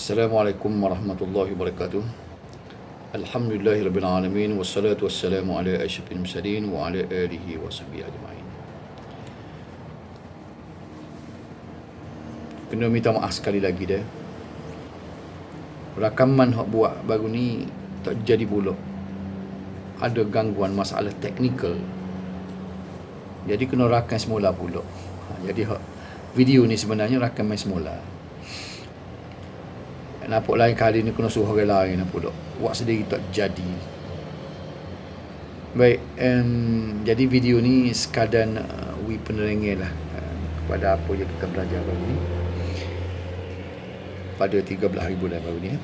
Assalamualaikum warahmatullahi wabarakatuh. Alhamdulillahirabbil alamin wassalatu wassalamu ala asyrafil mursalin wa ala alihi wasahbihi ajmain. Kena minta maaf sekali lagi dah. Rakaman hak buat baru ni tak jadi pula. Ada gangguan masalah teknikal. Jadi kena rakam semula pula. Jadi hak video ni sebenarnya rakaman semula. Nampak lain kali ni kena suruh orang lain pula. Buat sendiri tak jadi. Baik, jadi video ni sekadar penerangan lah kepada apa yang kita belajar baru ni. Pada 13 hari bulan baru ni.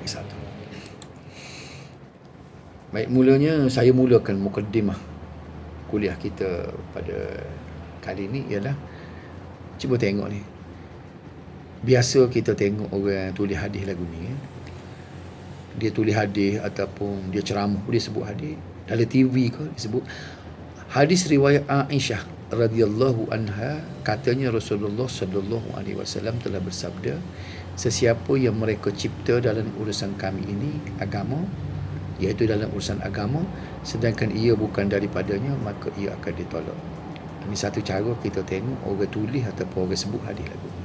Satu. Baik, mulanya saya mulakan mukaddimah kuliah kita pada kali ni ialah cuba tengok ni. Biasa kita tengok orang tulis hadis lagu ni, dia tulis hadis ataupun dia ceramah, dia sebut hadis dalam TV ke, dia sebut hadis riwayat Aisyah radhiyallahu anha, katanya Rasulullah sallallahu alaihi wasallam telah bersabda, sesiapa yang mereka cipta dalam urusan kami ini agama, iaitu dalam urusan agama, sedangkan ia bukan daripadanya, maka ia akan ditolak. Ini satu cara kita tengok orang tulis ataupun orang sebut hadis lagu ni.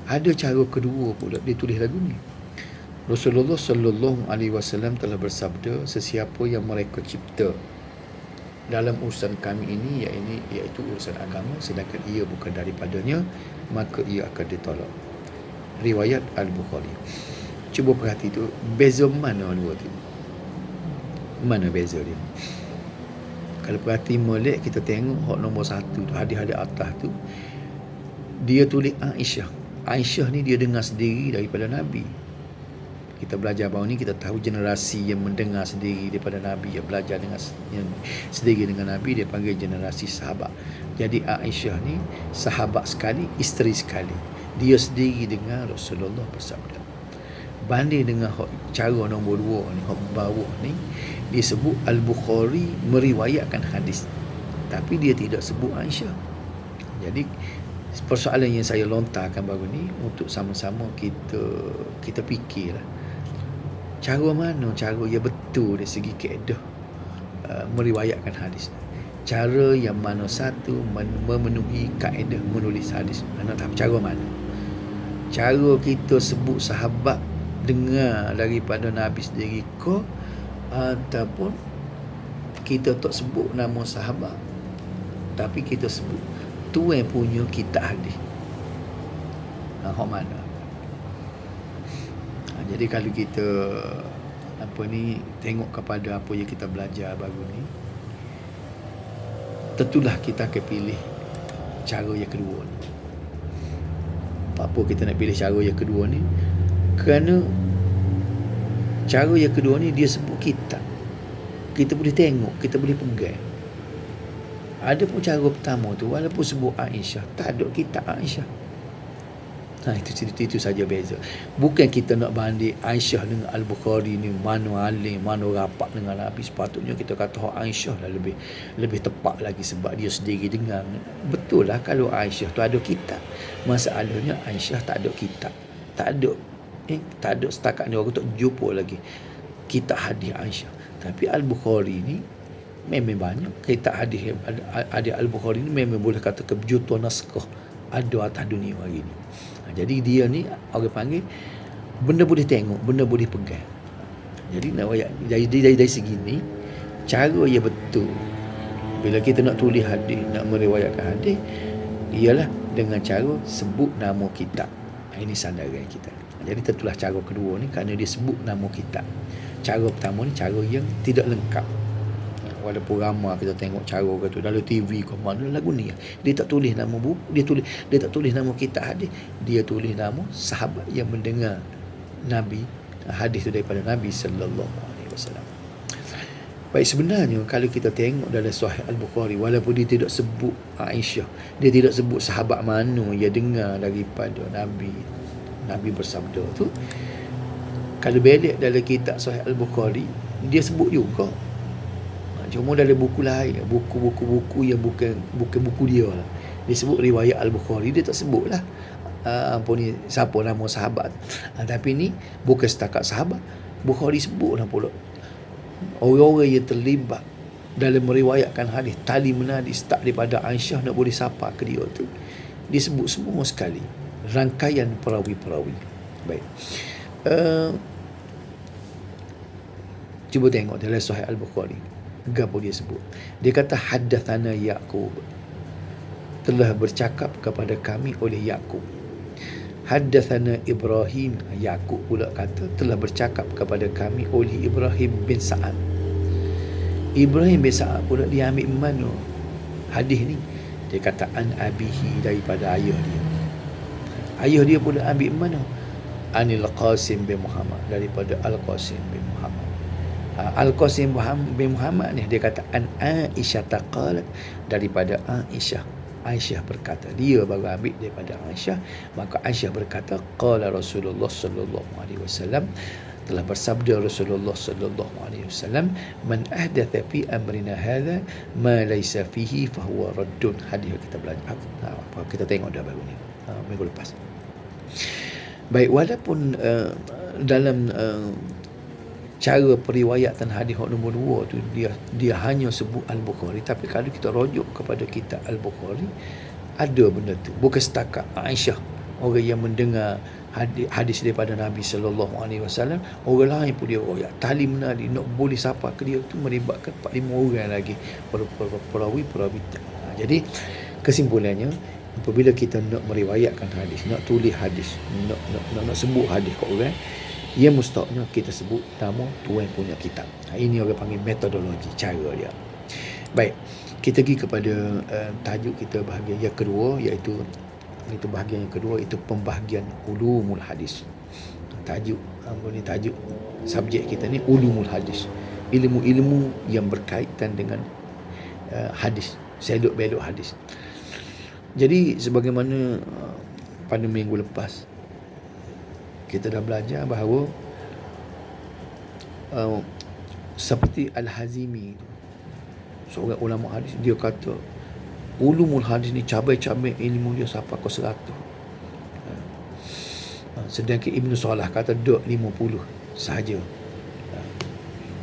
Ada cara kedua pula dia tulis lagu ni. Rasulullah sallallahu alaihi wasallam telah bersabda, sesiapa yang mereka cipta dalam urusan kami ini, iaitu urusan agama, sedangkan ia bukan daripadanya, maka ia akan ditolak. Riwayat Al-Bukhari. Cuba perhati tu, beza mana dua tu? Mana beza dia? Kalau perhati molek, kita tengok hak nombor satu tu, hadis-hadis atas tu, dia tulis Aisyah. Aisyah ni dia dengar sendiri daripada Nabi. Kita belajar baru ni, kita tahu generasi yang mendengar sendiri daripada Nabi, yang belajar dengan yang sendiri dengan Nabi, dia panggil generasi sahabat. Jadi Aisyah ni sahabat sekali, isteri sekali. Dia sendiri dengar Rasulullah bersabda. Banding dengan cara nombor 2 ni, hak bawah ni, dia sebut Al-Bukhari meriwayatkan hadis, tapi dia tidak sebut Aisyah. Jadi persoalan yang saya lontarkan baru ni untuk sama-sama kita fikirlah, cara mana cara yang betul dari segi kaedah meriwayatkan hadis, cara yang mana satu memenuhi kaedah menulis hadis. Nak tahu cara mana? Cara kita sebut sahabat dengar daripada Nabi sendiri ke, ataupun kita tak sebut nama sahabat tapi kita sebut tuan punya kitab hadis. Hak mana? Jadi kalau kita tengok kepada apa yang kita belajar baru ni, tentulah kita akan pilih cara yang kedua ni. Apa kita nak pilih cara yang kedua ni? Kerana cara yang kedua ni dia sebut kitab, kita boleh tengok, kita boleh pegang. Ada pun cara pertama tu, walaupun sebut Aisyah, tak ada kitab Aisyah. Itu saja beza. Bukan kita nak banding Aisyah dengan Al-Bukhari ni, mana alim, mana rapat dengan Nabi. Sepatutnya kita kata Aisyah lah lebih tepat lagi, sebab dia sendiri dengar. Betul lah kalau Aisyah tu ada kitab. Masalahnya Aisyah tak ada kitab. Tak ada setakat ni, orang tak jumpa lagi kitab hadis Aisyah. Tapi Al-Bukhari ni memang banyak kitab hadis. Ada Al-Bukhari ni memang boleh kata kejutaan naskah ada atas dunia hari ni. Jadi dia ni orang panggil benda boleh tengok, benda boleh pegang. Jadi dari segi ni, cara yang betul bila kita nak tulis hadis, nak meriwayatkan hadis, ialah dengan cara sebut nama kitab. Ini sandaran kita. Jadi tentulah cara kedua ni kerana dia sebut nama kitab. Cara pertama ni cara yang tidak lengkap. Walaupun ramai kita tengok cara orang tu dalam TV ke mana lagu ni, dia tak tulis nama buku, dia tak tulis nama kitab hadis, dia tulis nama sahabat yang mendengar Nabi, hadis tu daripada Nabi sallallahu alaihi wasallam. Baik, sebenarnya kalau kita tengok dalam Sahih Al-Bukhari, walaupun dia tidak sebut Aisyah, dia tidak sebut sahabat mana yang dengar daripada Nabi bersabda tu, kalau balik dalam kitab Sahih Al-Bukhari, dia sebut juga. Cuma dalam buku lain, buku yang bukan buku dia lah, dia sebut riwayat Al-Bukhari, dia tak sebut lah Ampun ni siapa nama sahabat. Tapi ni bukan setakat sahabat, Bukhari sebut lah pula orang-orang yang terlibat dalam meriwayatkan hadis tali menadis tak daripada Aisyah nak boleh sapa ke dia tu, disebut semua sekali rangkaian perawi-perawi. Baik, cuba tengok dalam Sahih Al-Bukhari gapo dia sebut. Dia kata haddatsana Yaqub, telah bercakap kepada kami oleh Yaqub. Haddatsana Ibrahim, Yaqub pula kata telah bercakap kepada kami oleh Ibrahim bin Sa'ad. Ibrahim bin Sa'ad pula dia ambil mana hadis ni? Dia kata an abihi, daripada ayah dia. Ayah dia pula ambil mana? Anil Qasim bin Muhammad, daripada Al-Qasim bin Muhammad. Al-Qasim bin Muhammad ni dia kata an Aisyah taqalat, daripada Aisyah. Aisyah berkata, dia baru ambil daripada Aisyah, maka Aisyah berkata qala Rasulullah sallallahu alaihi wasallam, telah bersabda Rasulullah sallallahu alaihi wasallam, man ahdatha fi amrina hadha ma laysa fihi fa huwa raddun. Hadis kita belajar kita tengok dah baru ni minggu lepas. Baik, walaupun dalam cara periwayatan hadis nombor 2 tu dia hanya sebut Al-Bukhari, tapi kalau kita rujuk kepada kitab Al-Bukhari ada benda tu, bukan setakat Aisyah orang yang mendengar hadis daripada Nabi sallallahu alaihi wasallam, orang lain pun dia royak tali menadi nak boleh sapa ke dia tu melibatkan 4-5 orang lagi perawi. Jadi kesimpulannya, apabila kita nak meriwayatkan hadis, nak tulis hadis, nak sebut hadis kat orang, ia mustahaknya kita sebut nama tuan punya kitab. Ini orang panggil metodologi, cara dia. Baik, kita pergi kepada tajuk kita bahagian yang kedua, iaitu bahagian yang kedua, itu pembahagian ulumul hadis. Tajuk subjek kita ni ulumul hadis, ilmu-ilmu yang berkaitan dengan hadis, selok-belok hadis. Jadi sebagaimana pada minggu lepas kita dah belajar bahawa seperti Al-Hazimi, seorang ulama hadis, dia kata ulumul hadis ni cabai-cabai ilmu dia sampai ke 100. Sedangkan Ibn Salah kata 50 sahaja.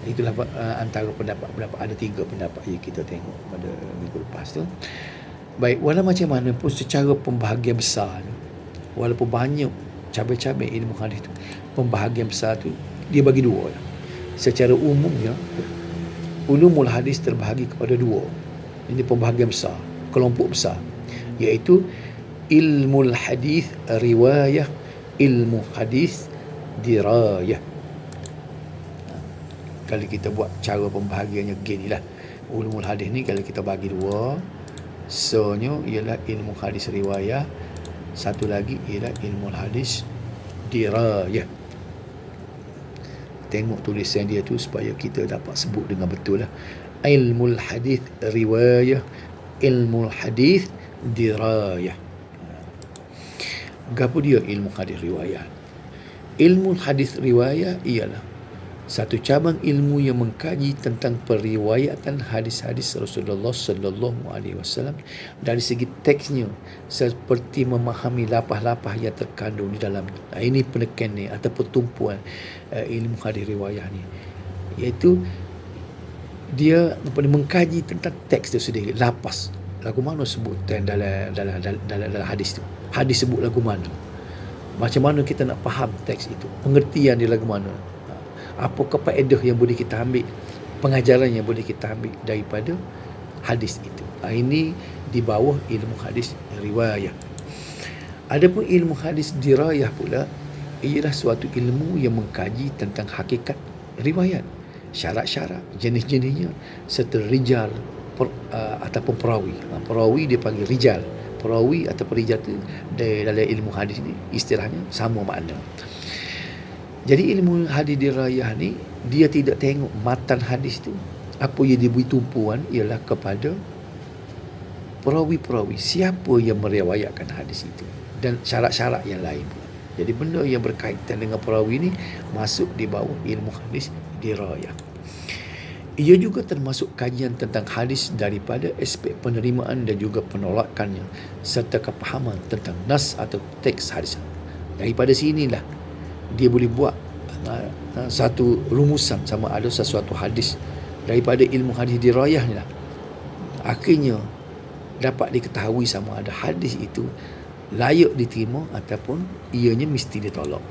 Itulah antara pendapat ada 3 pendapat yang kita tengok pada minggu lepas tu. Baik, walau macam mana pun secara pembahagian besar, walaupun banyak cabai-cabai ilmu hadis tu, pembahagian besar tu dia bagi 2. Secara umumnya ulumul hadis terbahagi kepada 2. Ini pembahagian besar, kelompok besar, iaitu ilmu hadis riwayah, ilmu hadis dirayah. Kalau kita buat cara pembahagiannya beginilah, ulumul hadis ni kalau kita bagi 2, so-nya ialah ilmu hadis riwayah, satu lagi ialah ilmu hadis dirayah. Tengok tulisan dia tu supaya kita dapat sebut dengan betul lah. Ilmu hadis riwayah, ilmu hadis dirayah. Gapo dia ilmu hadis riwayah? Ilmu hadis riwayah ialah satu cabang ilmu yang mengkaji tentang periwayatan hadis-hadis Rasulullah sallallahu alaihi wasallam dari segi teksnya, seperti memahami lapah-lapah yang terkandung di dalamnya. Ini penekan ni atau pertumpuan ilmu hadis riwayah ni, iaitu dia mengkaji tentang teks itu sendiri, lapas lagu mana sebut dalam hadis tu, hadis sebut lagu mana, macam mana kita nak faham teks itu, pengertian dia lagu mana, apakah faedah yang boleh kita ambil, pengajaran yang boleh kita ambil daripada hadis itu. Ini di bawah ilmu hadis riwayah. Adapun ilmu hadis dirayah pula ialah suatu ilmu yang mengkaji tentang hakikat riwayat, syarat-syarat, jenis-jenisnya, serta rijal ataupun perawi. Perawi dia panggil rijal. Perawi atau perijal tu dalam ilmu hadis ni istilahnya sama makna. Jadi ilmu hadis dirayah ni dia tidak tengok matan hadis tu, apa yang diberi tumpuan ialah kepada perawi-perawi, siapa yang meriwayatkan hadis itu dan syarat-syarat yang lain. Jadi benda yang berkaitan dengan perawi ni masuk di bawah ilmu hadis dirayah. Ia juga termasuk kajian tentang hadis daripada aspek penerimaan dan juga penolakannya serta kepahaman tentang nas atau teks hadis. Daripada sinilah dia boleh buat satu rumusan sama ada sesuatu hadis daripada ilmu hadis dirayah ni lah. Akhirnya dapat diketahui sama ada hadis itu layak diterima ataupun ianya mesti ditolak.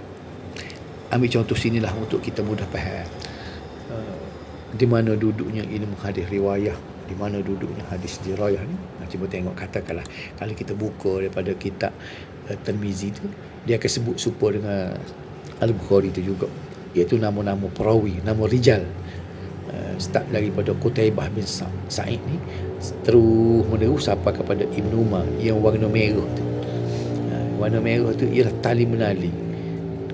Ambil contoh sinilah untuk kita mudah faham di mana duduknya ilmu hadis riwayah, di mana duduknya hadis dirayah ni. Cuba tengok, katakanlah kalau kita buka daripada kitab Tirmizi tu, dia akan sebut serupa dengan Al-Bukhari tu juga, iaitu nama-nama perawi, nama rijal. Start daripada Qutaibah bin Sa'id ni terus menerus sampai kepada Ibnu Umar yang warna merah tu. Warna merah tu ialah tali menali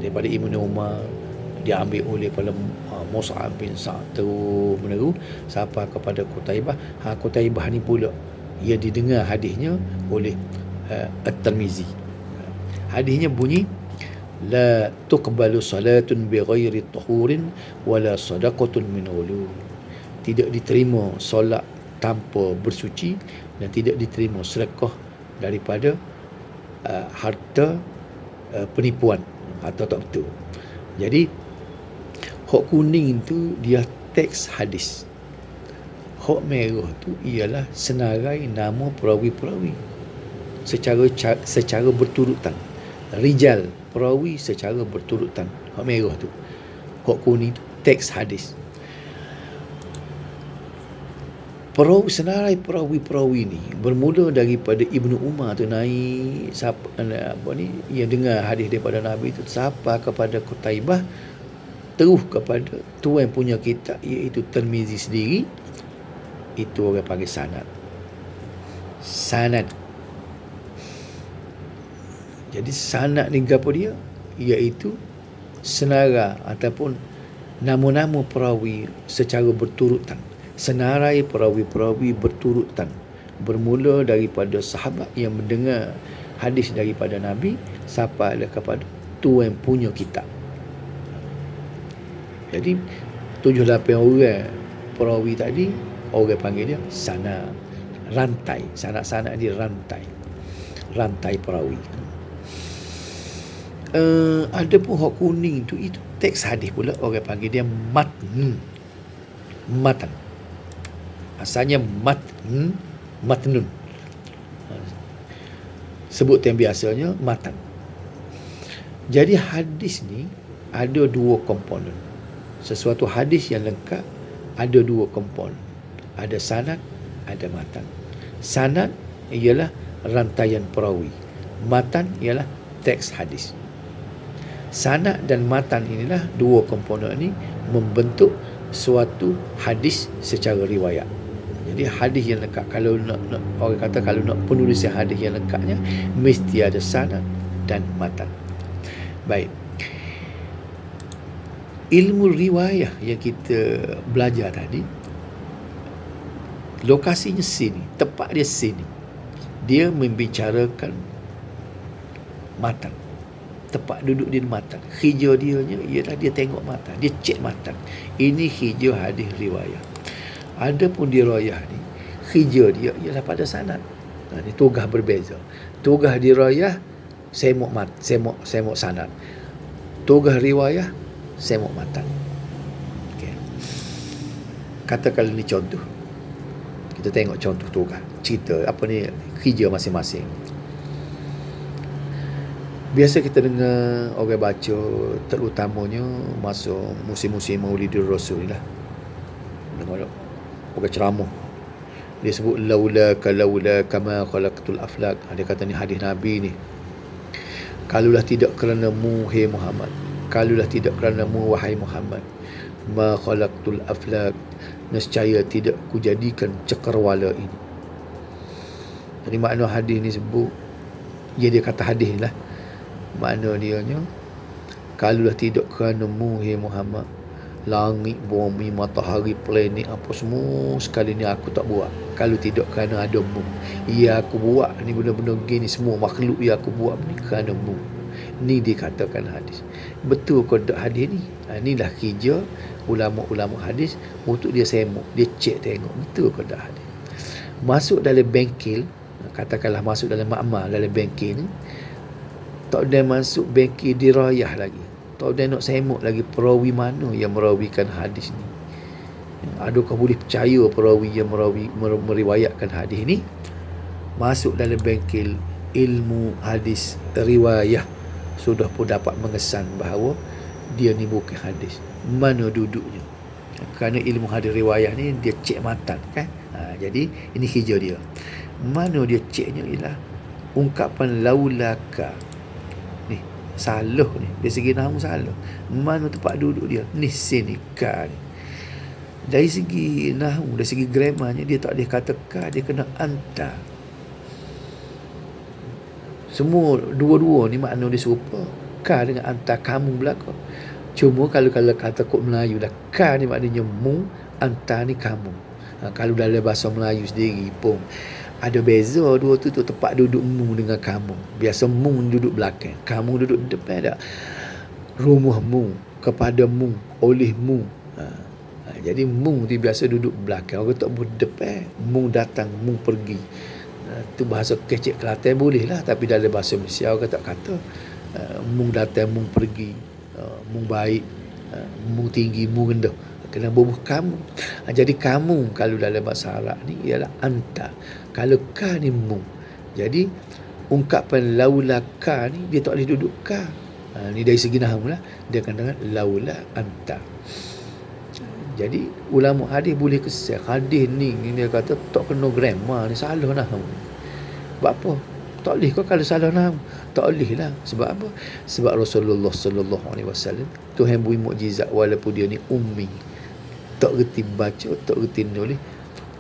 daripada Ibnu Umar, dia ambil oleh pada Mus'ab bin Sa'ad terus menerus sampai kepada Qutaibah. Qutaibah ni pula ia didengar hadisnya oleh At-Tirmizi. Hadisnya bunyi, la tuqbalu salatun bighairi tuhurin wala sadaqatun min ulul. Tidak diterima solat tanpa bersuci dan tidak diterima sedekah daripada harta penipuan, harta tak betul. Jadi hok kuning tu dia teks hadis, hok merah tu ialah senarai nama perawi-perawi secara berturutan, rijal perawi secara berturutan. Hok merah tu, hok kuning tu teks hadis. Perawi, senarai perawi-perawi ni bermula daripada Ibnu Umar tu naik ia dengar hadis daripada Nabi tu sampai kepada Qutaibah, terus kepada tuan punya kitab iaitu Tirmizi sendiri. Itu orang panggil sanad. Sanad. Jadi sanad ni apa dia? Iaitu senara ataupun nama-nama perawi secara berturutan, senarai perawi-perawi berturutan, bermula daripada sahabat yang mendengar hadis daripada Nabi sampai kepada tuan punya kitab. Jadi 7-8 orang perawi tadi orang panggil dia sanad, rantai. Sanad-sanad dia rantai perawi. Ada pun hok kuning tu, itu teks hadis pula, orang panggil dia matan. Asalnya matnun. Sebut yang biasanya matan. Jadi hadis ni ada dua komponen. Sesuatu hadis yang lengkap ada dua komponen, ada sanad, ada matan. Sanad ialah rantaian perawi, matan ialah teks hadis. Sanad dan matan inilah dua komponen ini membentuk suatu hadis secara riwayat. Jadi hadis yang lengkap, kalau nak orang kata kalau nak penulisan hadis yang lengkapnya mesti ada sanad dan matan. Baik. Ilmu riwayah yang kita belajar tadi, lokasinya sini, tempat dia sini. Dia membicarakan matan. Tempat duduk dia matan. Hijau dia ialah dia tengok matan, dia cek matan. Ini hijau hadis riwayah. Adapun dirayah ni, hijau dia ialah pada sanad. Ini tugas berbeza. Tugas dirayah semok sanad. Tugas riwayah semok matan. Okay. Katakan ini contoh. Kita tengok contoh tugas. Cerita apa ni, hijau masing-masing. Biasa kita dengar orang baca, terutamanya masa musim-musim Maulidur Rasul ni lah. Dengar orang ceramah. Dia sebut laula kama khalaqtul aflak. Dia kata ni hadis Nabi ni. Kalulah tidak kerana mu, hai Muhammad. Kalulah tidak kerana mu, wahai Muhammad, ma khalaqtul aflak, nescaya tidak kujadikan cakrawala ini. Jadi makna hadis ni sebut, dia kata hadis lah, makna dia nya, kalulah tidak kerana mu, hai Muhammad, langit, bumi, matahari, planet apa semua sekali ni aku tak buat. Kalau tidak kerana ada mu, aku buat ni benda-benda gini semua makhluk yang aku buat ni kerana mu. Ni dikatakan hadis. Betul ke tak hadis ni? Inilah kerja ulama-ulama hadis untuk dia semok, dia cek tengok betul ke tak hadis. Masuk dalam bengkel, katakanlah masuk dalam makmal dalam bengkel ni, tak ada masuk bengkel dirayah lagi. Tak ada nak semok lagi perawi mana yang merawikan hadis ni. Adakah boleh percaya perawi yang meriwayatkan hadis ni? Masuk dalam bengkel ilmu hadis riwayah, sudah pun dapat mengesan bahawa dia ni bukan hadis. Mana duduknya? Kerana ilmu hadis riwayah ni dia cek matan kan. Jadi ini kerja dia. Mana dia ceknya ialah ungkapan laulaka. Ni salah ni, dari segi nahwu salah. Mana tempat duduk dia? Ni sini ka ni. Dari segi nahwu, dari segi grammarnya dia tak boleh kata ka, dia kena anta. Semua dua-dua ni makna dia serupa. Ka dengan anta, kamu belaka. Cuma kalau kata kod Melayu dah, ka ni maknanya mu, anta ni kamu. Kalau dalam bahasa Melayu sendiri pun ada beza dua tu tempat duduk mu dengan kamu. Biasa mu duduk belakang, kamu duduk depan dak. Rumahmu, kepadamu, olehmu. Jadi mu tu biasa duduk belakang, orang tak boleh depan. Mu datang, mu pergi. Tu bahasa kecek Kelantan boleh lah, tapi dalam bahasa Malaysia orang tak kata mu datang, mu pergi, mu baik, mu tinggi, mu rendah, kena bubuh kamu. Jadi kamu kalau dalam bahasa Arab ni ialah anta, kalau ka ni mu. Jadi ungkapan laula ka ni dia tak boleh duduk ka. Ni dari segi nahwu lah, dia katakan laula anta. Jadi ulama hadis boleh kesal hadis ni dia kata tak kena grammar ni, salah nahwu. Sebab apa? Tak boleh kau kalau salah nahwu. Tak boleh lah. Sebab apa? Sebab Rasulullah sallallahu alaihi wasallam Tuhan beri mukjizat walaupun dia ni ummi, tak reti baca, tak reti nulis,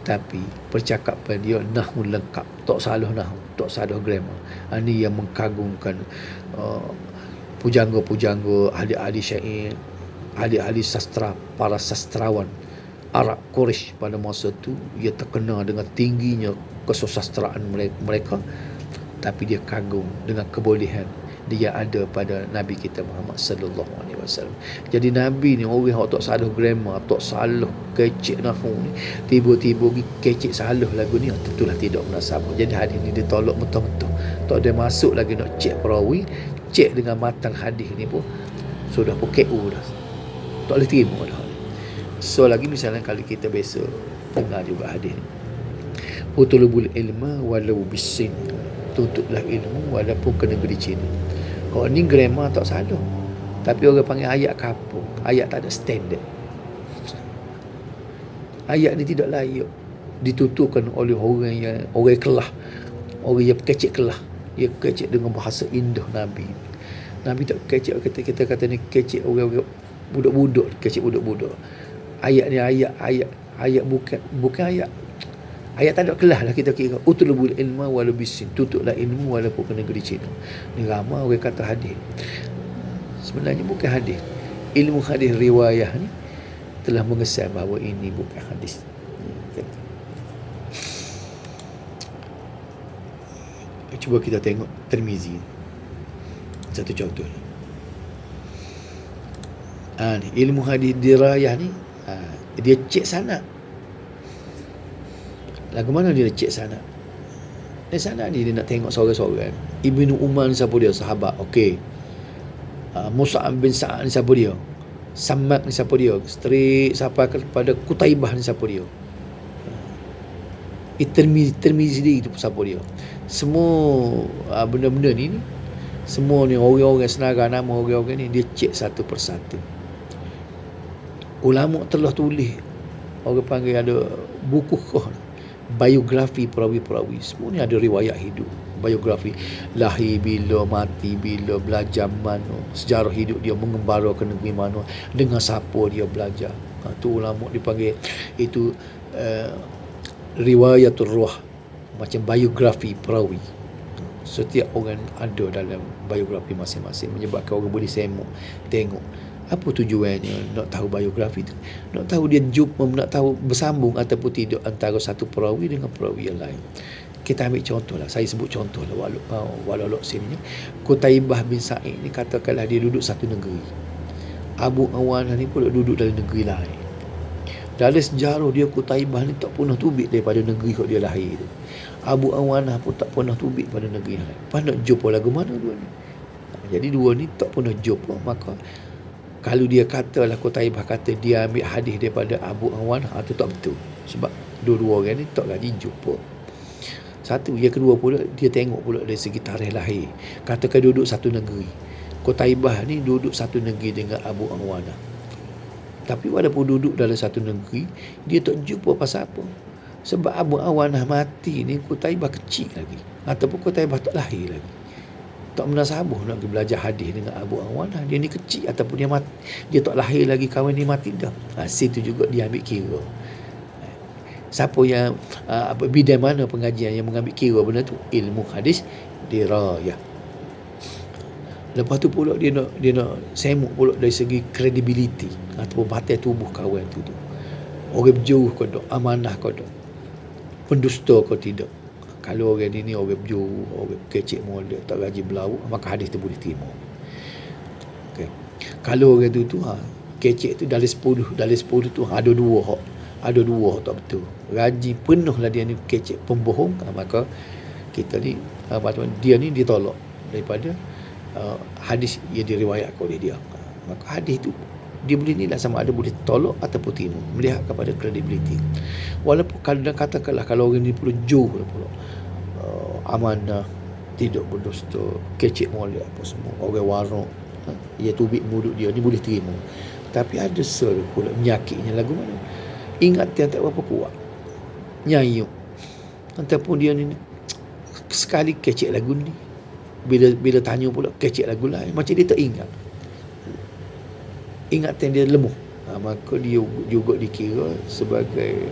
tapi percakapan dia nahwu lengkap, tak salah nahwu, tak salah grammar. Ini yang mengkagumkan pujangga-pujangga, ahli-ahli syair, ahli-ahli sastra, para sastrawan Arab Quraisy pada masa tu. Ia terkenal dengan tingginya kesusastraan mereka, tapi dia kagum dengan kebolehan dia ada pada Nabi kita Muhammad sallallahu alaihi wasallam. Jadi Nabi ni orang yang tak salah grammar, tak salah kecek nahwu ni, tiba-tiba kecek salah lagu ni, tentulah tidak munasabah. Jadi hadis ni ditolak betul-betul. Tak ada masuk lagi nak cek perawi, cek dengan matan hadis ni pun sudah pun KO dah. Tak boleh terima dah. So lagi misalnya kalau kita biasa dengar juga hadis ni, utulubul ilma walau bisin, tuntutlah ilmu walaupun ke negeri Cina. Kalau ni grammar tak salah, tapi orang panggil ayat kampung, ayat tak ada standard. Ayat ni tidak layak dituturkan oleh orang kelah, orang yang kecek kelah. Dia kecek dengan bahasa indah Nabi. Nabi tak kecek, kita kata ni kecek orang budak-budak, kecek budak-budak. Ayat ni ayat bukan ayat tak ada kelah lah kita kira. Utlubul ilma walau bisin, tutuplah ilmu walaupun ke negeri Cina. Ni ramai orang kata hadis. Sebenarnya bukan hadis. Ilmu hadis riwayah ni telah mengesan bahawa ini bukan hadis. Cuba kita tengok Tirmizi. Satu contoh ni. Ni ilmu hadis dirayah ni, dia cek sanad. Lagu mana dia cek sanad? Di sana ni dia nak tengok seorang-seorang. Ibnu Umar ni siapa dia? Sahabat. Okey. Mus'ab bin Sa'ad ni siapa dia? Sammak ni siapa dia? Straight sampai kepada Qutaibah ni siapa dia? Tirmizi sendiri tu siapa dia? Semua benda-benda ni semua ni orang-orang senarai nama orang-orang ni dia cek satu persatu. Ulama telah tulis, orang panggil ada buku biografi perawi-perawi. Semua ni ada riwayat hidup, biografi, lahir bila, mati bila, belajar mana, sejarah hidup dia, mengembara ke negeri mana, dengan siapa dia belajar. Tu ulama dipanggil itu riwayatul ruh, macam biografi perawi. Setiap orang ada dalam biografi masing-masing, menyebabkan orang boleh semok tengok apa tujuannya nak tahu biografi tu, nak tahu dia jumpa, nak tahu bersambung ataupun tidak antara satu perawi dengan perawi yang lain. Kita ambil contoh lah, saya sebut contoh lah walau sini. Qutaibah bin Sa'id ni katakanlah dia duduk satu negeri. Abu Awanah ni pula duduk dalam negeri lain. Dalam sejarah dia, Qutaibah ni tak pernah tubik daripada negeri kot dia lahir tu. Abu Awanah pun tak pernah tubik pada negeri lain. Lepas nak jumpa lagu mana dua ni? Jadi dua ni tak pernah jumpa. Maka kalau dia katalah, Qutaibah kata dia ambil hadis daripada Abu Awanah, itu tak betul. Sebab dua-dua orang ni tak lagi jumpa. Satu. Yang kedua pula, dia tengok pula dari segi tarikh lahir. Katakan duduk satu negeri. Qutaibah ni duduk satu negeri dengan Abu Awanah. Tapi walaupun duduk dalam satu negeri, dia tak jumpa pasal apa. Sebab Abu Awanah mati ni, Qutaibah kecil lagi. Ataupun Qutaibah tak lahir lagi. Tak menasabah nak pergi belajar hadis dengan Abu Awanah. Dia ni kecil ataupun dia mati. Dia tak lahir lagi, kawan dia mati dah. Situ juga dia ambil kira. Siapa yang bidang mana pengajian yang mengambil kira benda tu? Ilmu hadis dirayah. Lepas tu pula dia nak semuk pula dari segi credibility ataupun batai tubuh kawan tu. Orang berjauh kau tak, amanah kau tak, pendusta kau tidak. Kalau orang ni orang berjauh, orang kecek molek, tak gaji berlauk, maka hadis tu boleh terima. Okay. Kalau orang tu kecek tu dari 10 tu ada dua hak tak betul. Gaji penuh lah dia ni kecek pembohong, maka kita ni dia ni ditolak daripada hadis yang diriwayatkan oleh dia. Maka hadis tu dia boleh nilai sama ada boleh tolak ataupun terima, melihat kepada credibility. Walaupun kadang katakanlah kalau orang ni pula jauh pula amanah, tidak berdusta, kecek molek apa semua, orang warak, ia tubik mulut dia ni boleh terima. Tapi ada pula menyakitnya lagu mana? Ingat dia tak berapa kuat, nyayuk, ataupun dia ni sekali kecek lagu ni, bila tanya pula kecek lagu lain, macam dia tak ingat. Ingatan dia lemah. Maka dia juga dikira sebagai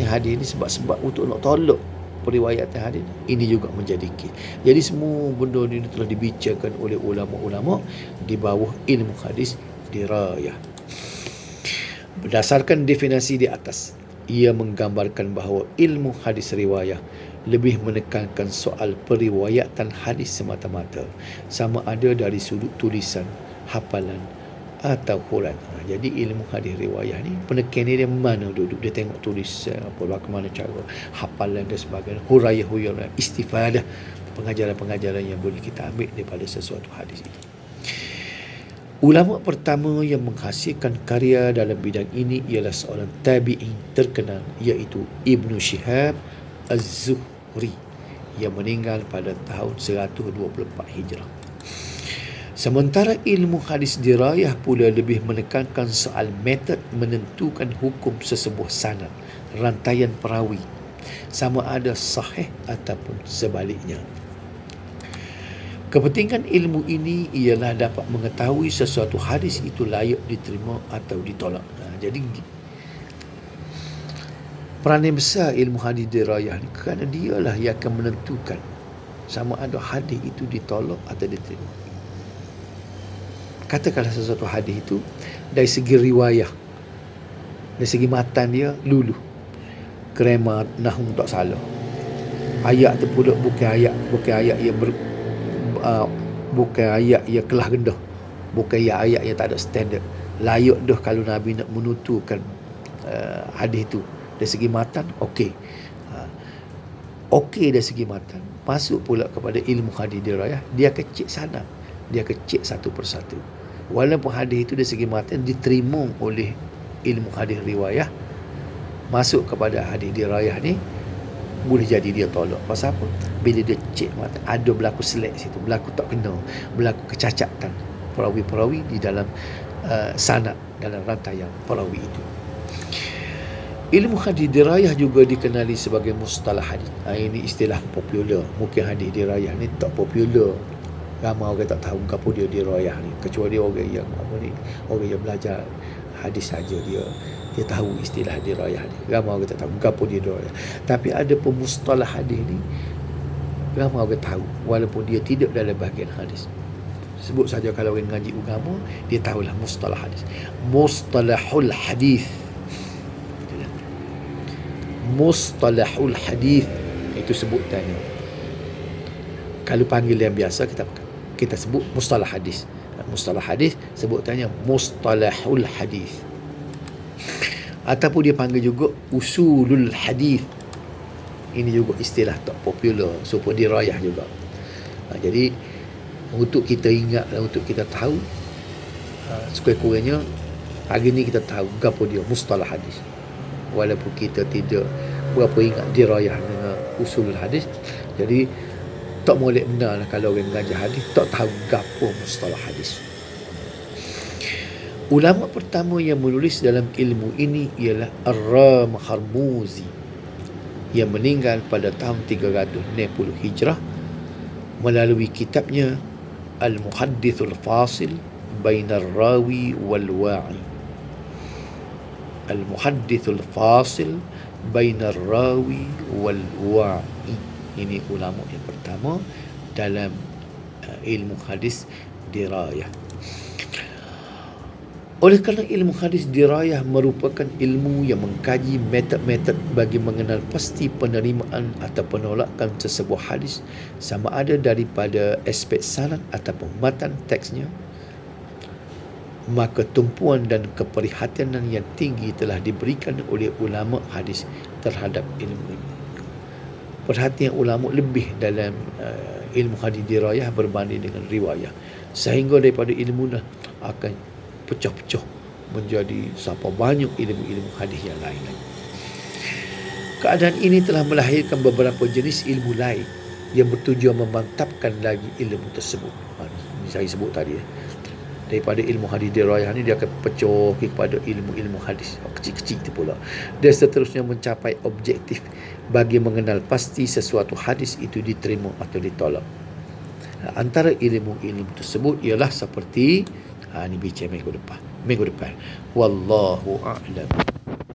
hadis ni sebab untuk nak tolak periwayatan hadis ini juga menjadi kes. Jadi semua benda ni telah dibicarakan oleh ulama-ulama di bawah ilmu hadis dirayah. Berdasarkan definisi di atas, ia menggambarkan bahawa ilmu hadis riwayah lebih menekankan soal periwayatan hadis semata-mata, sama ada dari sudut tulisan, hafalan atau huraian. Jadi ilmu hadis riwayah ni penekan dia mana duduk, dia tengok tulisan bagaimana cara hafalan dan sebagainya, huraian, istifadah, pengajaran-pengajaran yang boleh kita ambil daripada sesuatu hadis itu. Ulama pertama yang menghasilkan karya dalam bidang ini ialah seorang tabi'in terkenal, iaitu Ibnu Syihab Az-Zuhri, yang meninggal pada tahun 124 Hijrah. Sementara ilmu hadis dirayah pula lebih menekankan soal metod menentukan hukum sesebuah sanad, rantaian perawi, sama ada sahih ataupun sebaliknya. Kepentingan ilmu ini ialah dapat mengetahui sesuatu hadis itu layak diterima atau ditolak. Jadi peranan besar ilmu hadis dirayah ni, kerana dialah yang akan menentukan sama ada hadis itu ditolak atau diterima. Katakanlah sesuatu hadis itu dari segi riwayah, dari segi matan dia lulu, grammar, nahwu tak salah. Ayat tu pula bukan ayat yang bukan ayat yang kelah rendah, bukan ayat yang tak ada standard. Layak dah kalau Nabi nak menuturkan hadis itu dari segi matan, okey. Okey dari segi matan. Masuk pula kepada ilmu hadis dirayah, dia akan cek sanad, dia akan cek satu persatu. Walaupun hadis itu dari segi matan diterima oleh ilmu hadis riwayah, masuk kepada hadis dirayah ni boleh jadi dia tolak. Pasal apa? Bila dia cek mata, ada berlaku selek situ, berlaku tak kena, berlaku kecacatan perawi-perawi di dalam sanad, dalam rantaian perawi itu. Ilmu hadis dirayah juga dikenali sebagai mustalah hadis. Ini istilah popular. Mungkin hadis dirayah ni tak popular, ramai orang tak tahu apa dia dirayah ni, kecuali orang yang orang yang belajar hadis saja dia tahu istilah dirayah ni. Ramai orang tak tahu apa dia dirayah. Tapi ada pemustalah hadis ni ramai orang tahu, walaupun dia tidak dalam bahagian hadis. Sebut saja kalau orang ngaji agama, dia tahulah mustalah hadis. Mustalahul hadis. Mustalahul hadis. Itu sebutannya. Kalau panggil yang biasa kita sebut mustalah hadis. Mustalah hadis sebutannya mustalahul hadis. Ataupun dia panggil juga usulul hadis. Ini juga istilah tak popular, supaya dirayah juga. Jadi untuk kita ingat dan untuk kita tahu, sekurang-kurangnya hari ni kita tahu apa dia mustalah hadis. Walaupun kita tidak berapa ingat dirayah dengan usulul hadis, jadi tak boleh benar lah kalau orang mengajar hadis tak tahu apa mustalah hadis. Ulama pertama yang menulis dalam ilmu ini ialah Ar-Ram Harmuzi yang meninggal pada tahun 360 Hijrah melalui kitabnya Al-Muhaddithul Fasil Bainar Rawi wal Wa'i. Al-Muhaddithul Fasil Bainar Rawi wal Wa'i. Ini ulama yang pertama dalam ilmu hadis dirayah. Oleh kerana ilmu hadis dirayah merupakan ilmu yang mengkaji metod-metod bagi mengenal pasti penerimaan atau penolakan sesebuah hadis, sama ada daripada aspek sanad ataupun matan teksnya, maka tumpuan dan keprihatinan yang tinggi telah diberikan oleh ulama hadis terhadap ilmu ini. Perhatian ulama lebih dalam ilmu hadis dirayah berbanding dengan riwayah, sehingga daripada ilmu akan pecah-pecah menjadi siapa banyak ilmu-ilmu hadis yang lain. Keadaan ini telah melahirkan beberapa jenis ilmu lain yang bertujuan memantapkan lagi ilmu tersebut. Ini saya sebut tadi. Daripada ilmu hadis dirayah ni dia akan pecah kepada ilmu-ilmu hadis kecil-kecil itu pula. Dan seterusnya mencapai objektif bagi mengenal pasti sesuatu hadis itu diterima atau ditolak. Antara ilmu-ilmu tersebut ialah seperti ini bincang minggu depan. Wallahu a'lam.